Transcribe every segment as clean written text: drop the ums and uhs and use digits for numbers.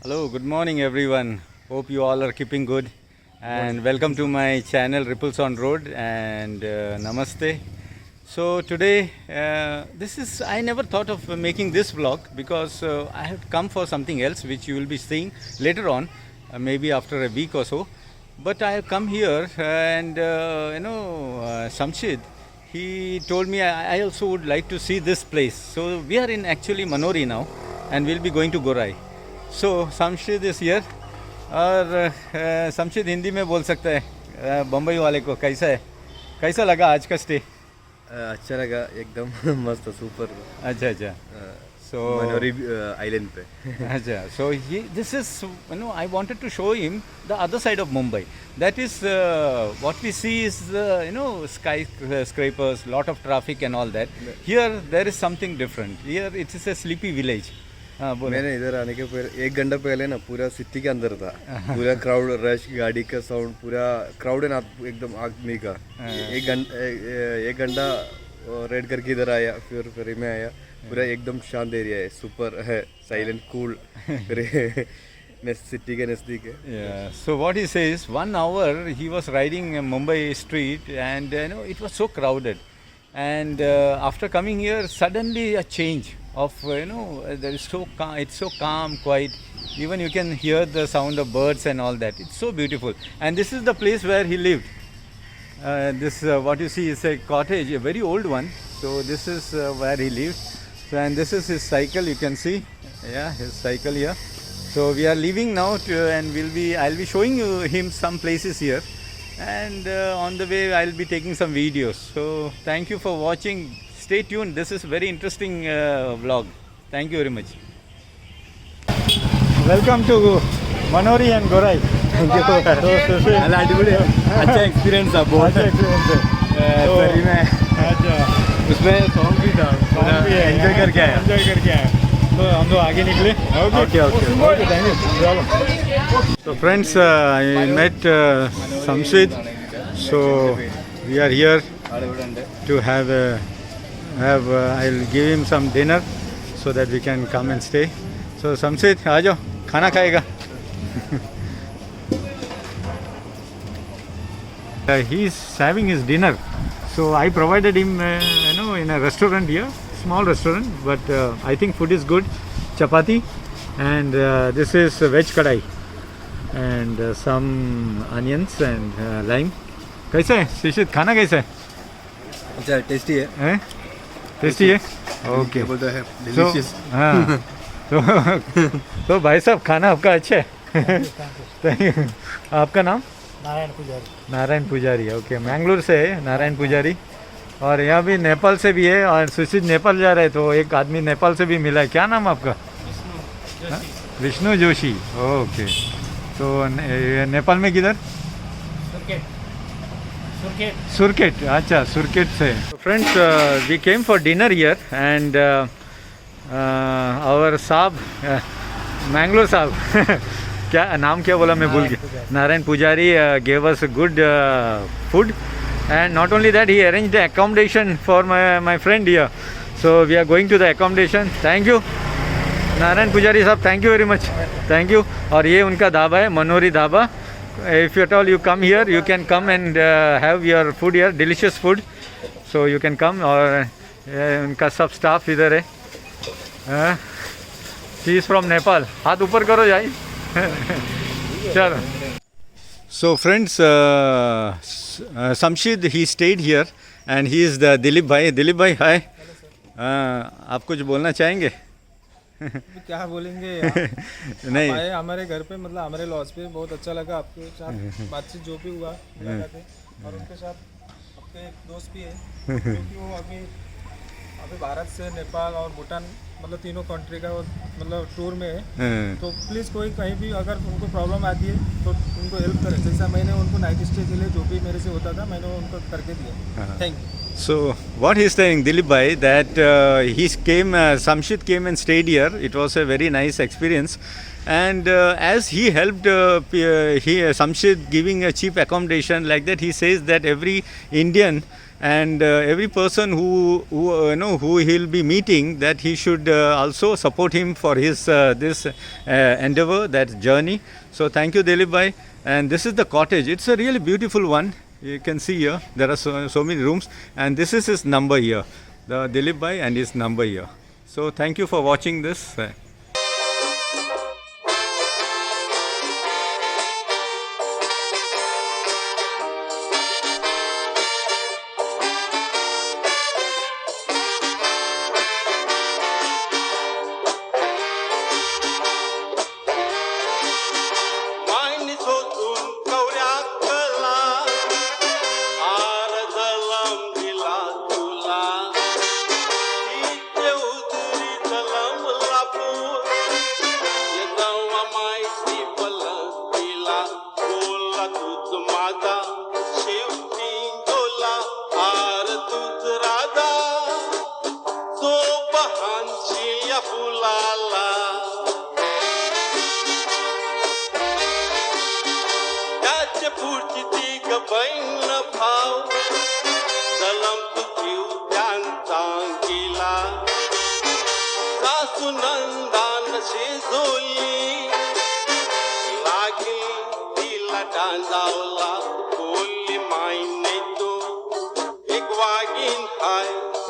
Hello, good morning everyone. Hope you all are keeping good. And welcome to my channel Ripples on Road and Namaste. So today, I never thought of making this vlog because I have come for something else which you will be seeing later on, maybe after a week or so. But I have come here and Samshid, he told me I also would like to see this place. So we are in actually Manori now and we'll be going to Gorai. सो शमशेद इस year और शमशेद हिंदी में बोल सकता है बम्बई वाले को कैसा लगा आज का स्टे? अच्छा लगा एकदम मस्त सुपर. अच्छा अच्छा. सो मनोरी आइलैंड पे. अच्छा. So this is I wanted to show him the other side of Mumbai. That is what we see is skyscrapers, lot of traffic and all that. Here there is something different. Here it is a sleepy village. मैंने इधर आने के पहले 1 घंटा पहले ना पूरा city के अंदर था. पूरा क्राउड रश, गाड़ी का साउंड, पूरा क्राउड है ना एकदम आदमी का. 1 घंटा रेड करके इधर आया, फिर फेरी में आया. पूरा एकदम शांत एरिया है, सुपर है, साइलेंट कूल. सिटी के नजदीक है. So what he says, 1 hour he was riding Mumbai street and it was so crowded. And after coming here, suddenly a change of there is it's so calm, quiet. Even you can hear the sound of birds and all that. It's so beautiful. And this is the place where he lived. This what you see is a cottage, a very old one. So this is where he lived. So, and this is his cycle. You can see, yeah, his cycle here. So we are leaving now and I'll be showing him some places here. And on the way I'll be taking some videos. So thank you for watching. Stay tuned. This is very interesting vlog. Thank you very much. Welcome to Manori and Gorai. Thank you. अच्छा experience था, बहुत अच्छा experience है. उसमें song भी था, enjoy करके आया. तो हम लोग आगे निकले. Okay thank you. So friends, I met Samshid. So we are here to have I'll give him some dinner so that we can come and stay. So Samshid, आ जाओ, खाना खाएगा. He's having his dinner. So I provided him in a restaurant here, small restaurant, but I think food is good. Chapati and this is veg kadai and some onions and lime. कैसा है शिशित, खाना कैसा है? अच्छा tasty है. Tasty है. Okay. बोलता है डिलीशियस. हाँ. तो भाई साहब खाना आपका अच्छा है. Thank you. आपका नाम? नारायण पुजारी. ओके, मैंगलोर से है नारायण पुजारी. और यहाँ भी नेपाल से भी है. और सुशील नेपाल जा रहे हैं तो एक आदमी नेपाल से भी मिला है. क्या नाम आपका? विष्णु जोशी. ओके. तो नेपाल में किधर? सुरकेट. अच्छा, सुरकेट से. Friends, we came for dinner here and our sahab, Mangalore साहब क्या नाम क्या बोला मैं भूल गया. नारायण पुजारी gave us good food. And not only that, he arranged the accommodation for my friend here. So we are going to the accommodation. Thank you Narayan पुजारी साहब, thank you very much. Thank you. और ये उनका ढाबा है, Manori dhaba. If at all you come here, you can come and have your food here, delicious food. So you can come. और उनका सब staff इधर है. She is from Nepal. हाथ ऊपर करो जाए. चलो. So friends, Samshid, he stayed here and he is the Dilip bhai. Dilip bhai, hi. आप कुछ बोलना चाहेंगे? क्या बोलेंगे. नहीं, आए हमारे घर पे, मतलब हमारे लॉज पे. बहुत अच्छा लगा आपके साथ बातचीत जो भी हुआ मुलाकात है. और उनके साथ आपके एक दोस्त भी है क्योंकि वो अभी भारत से नेपाल और भूटान, मतलब तीनों कंट्री का मतलब टूर में है. तो प्लीज़ कोई कहीं भी अगर उनको प्रॉब्लम आती है तो उनको हेल्प करें. जैसा मैंने उनको नाइट स्टे के लिए जो भी मेरे से होता था मैंने उनको करके दिया. Thank you. So what he's saying, Dilip bhai, that Samshid came and stayed here. It was a very nice experience. And as he helped Samshid giving a cheap accommodation like that, he says that every Indian and every person who he'll be meeting, that he should also support him for his this endeavor, that journey. So thank you, Dilip bhai. And this is the cottage. It's a really beautiful one. You can see here there are so many rooms, and this is his number here, the Dilip bhai and his number here. So thank you for watching this.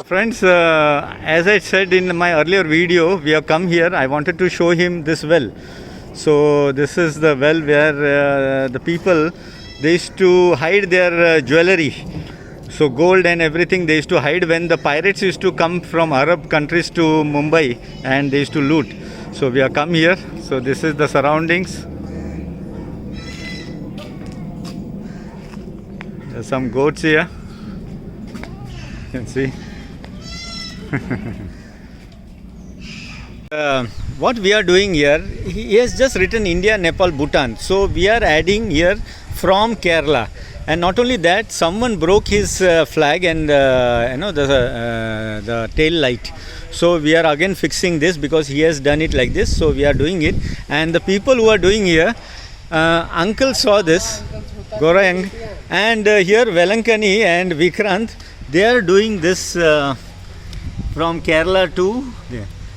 Friends, as I said in my earlier video, we have come here. I wanted to show him this well. So this is the well where the people, they used to hide their jewelry. So gold and everything they used to hide when the pirates used to come from Arab countries to Mumbai, and they used to loot. So we have come here. So this is the surroundings. There's some goats here. You can see. What we are doing here, he has just written India, Nepal, Bhutan. So we are adding here from Kerala. And not only that, someone broke his flag and the tail light. So we are again fixing this because he has done it like this. So we are doing it. And the people who are doing here, uncle saw this, Gorayang, and here Velankani and Vikrant, they are doing this from Kerala to.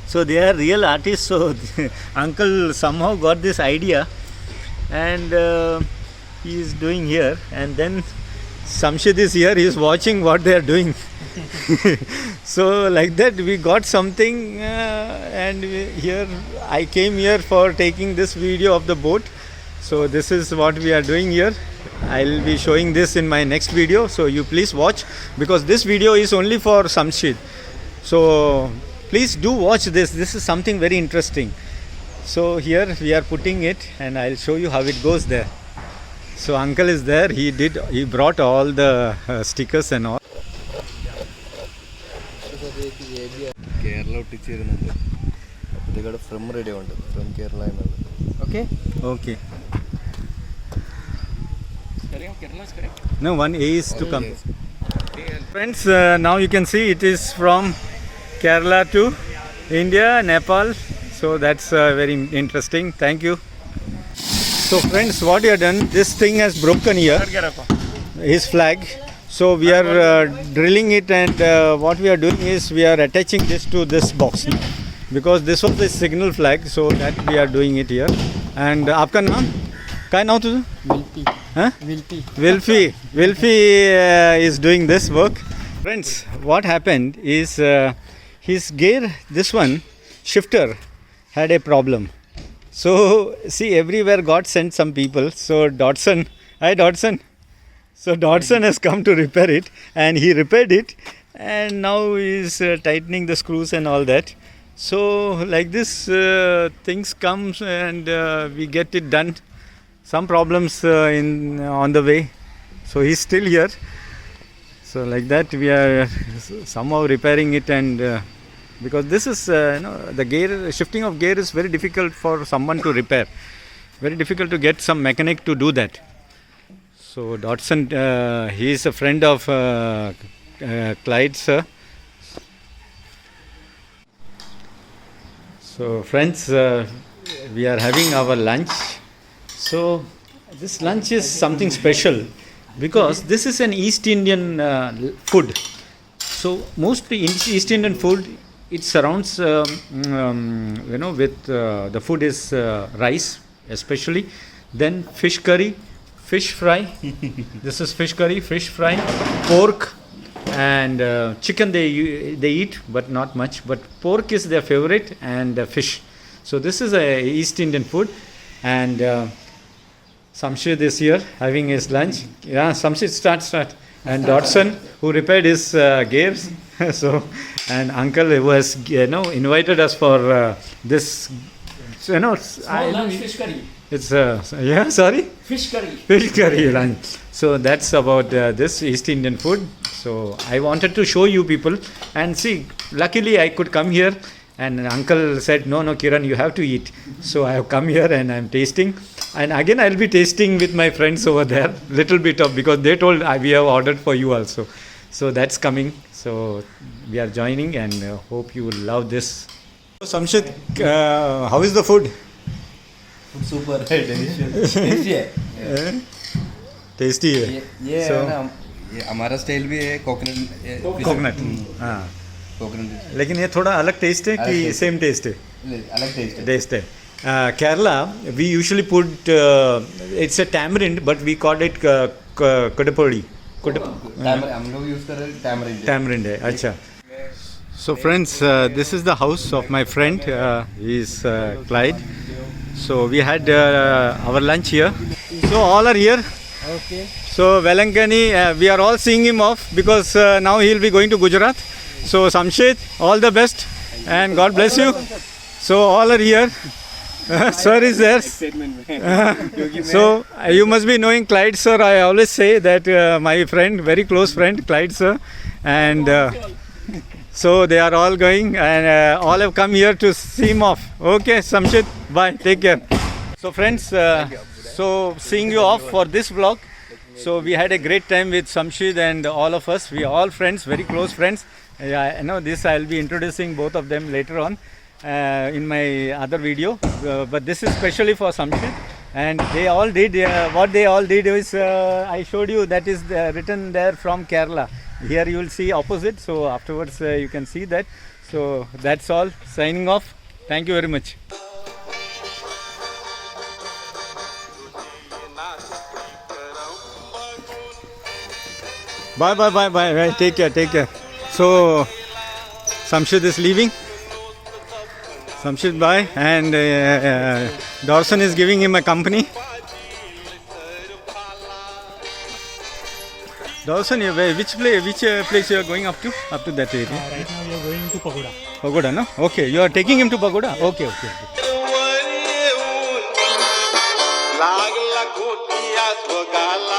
So they are real artists. So uncle somehow got this idea, and he is doing here. And then Samshid is here. He is watching what they are doing. So like that we got something, and here I came here for taking this video of the boat. So this is what we are doing here. I'll be showing this in my next video. So you please watch, because this video is only for Samshid. So please do watch this. This is something very interesting. So here we are putting it, and I'll show you how it goes there. So uncle is there. He brought all the stickers and all. Kerala ഒട്ടിച്ചേരുന്നുണ്ട്. ഇതിവിടെ from ready ഉണ്ട്, from Kerala എന്നുള്ളത്. Okay. Okay. No, one A is to come. Friends, now you can see it is from Kerala to India, Nepal. So that's very interesting. Thank you. So friends, what you have done, this thing has broken here, his flag. So we are drilling it, and what we are doing is we are attaching this to this box now, because this was the signal flag. So that we are doing it here. And आपका नाम क्या नाम तुझे? Wilpi. Huh? Wilpi. Wilfi is doing this work. Friends, what happened is his gear, this one, shifter, had a problem. So, see, everywhere God sent some people. So, Dodson, hi Dodson. So, Dodson has come to repair it, and he repaired it, and now he is tightening the screws and all that. So, like this, things comes, and we get it done. Some problems on the way. So, he's still here. So, like that, we are somehow repairing it, and because this is, the gear, shifting of gear is very difficult for someone to repair. Very difficult to get some mechanic to do that. So Dodson, he is a friend of Clyde, sir. So friends, we are having our lunch. So this lunch is something special. because this is an East Indian food. So mostly in East Indian food, it surrounds with the food is rice especially, then fish curry, fish fry. This is fish curry, fish fry, pork, and chicken they eat but not much, but pork is their favorite, and fish. So this is a East Indian food. And Samshid is here having his lunch. Yeah, Samshid, start. And Dodson, who repaired his gears. So, and uncle who has invited us for this. Lunch fish curry. It's sorry. Fish curry. Fish curry lunch. So that's about this East Indian food. So I wanted to show you people, and see. Luckily, I could come here. And uncle said, no, Kiran, you have to eat. So I have come here and I'm tasting. And again, I'll be tasting with my friends over there, little bit of, because they told we have ordered for you also. So that's coming. So we are joining, and hope you will love this. So Samshid, how is the food? Super है, delicious, tasty है। Tasty है। ये है ना, ये हमारा style भी है कोकोनट। हाँ। कोकोनट। लेकिन ये थोड़ा अलग टेस्ट है कि सेम टेस्ट है? अलग टेस्ट है। Kerala, we usually put it's a tamarind, but we call it kadapodi. हम लोग यूज कर रहे हैं tamarind। Tamarind है, अच्छा. So friends, this is the house of my friend. He is Clyde. So we had our lunch here. So all are here. Okay. So Velankani, we are all seeing him off because now he will be going to Gujarat. So Samshid, all the best and God bless you. So all are here. Sir is there. So you must be knowing Clyde sir. I always say that my friend, very close friend, Clyde sir, and so they are all going, and all have come here to see him off. Okay, Samshid, bye. Take care. So friends, so seeing you off for this vlog. So we had a great time with Samshid and all of us. We are all friends, very close friends. I know this. I'll be introducing both of them later on in my other video, but this is specially for Samshid. And they all did what they all did is I showed you, that is written there from Kerala. Here you will see opposite. So afterwards you can see that. So that's all. Signing off. Thank you very much. Bye. Take care. So Samshid is leaving. Samshid bye, and Dawson is giving him a company. Dawson, which place you are going up to? Up to that area? Right now we are going to Pagoda. Pagoda, no? Okay, you are taking him to Pagoda? Okay. Lag la kotias magala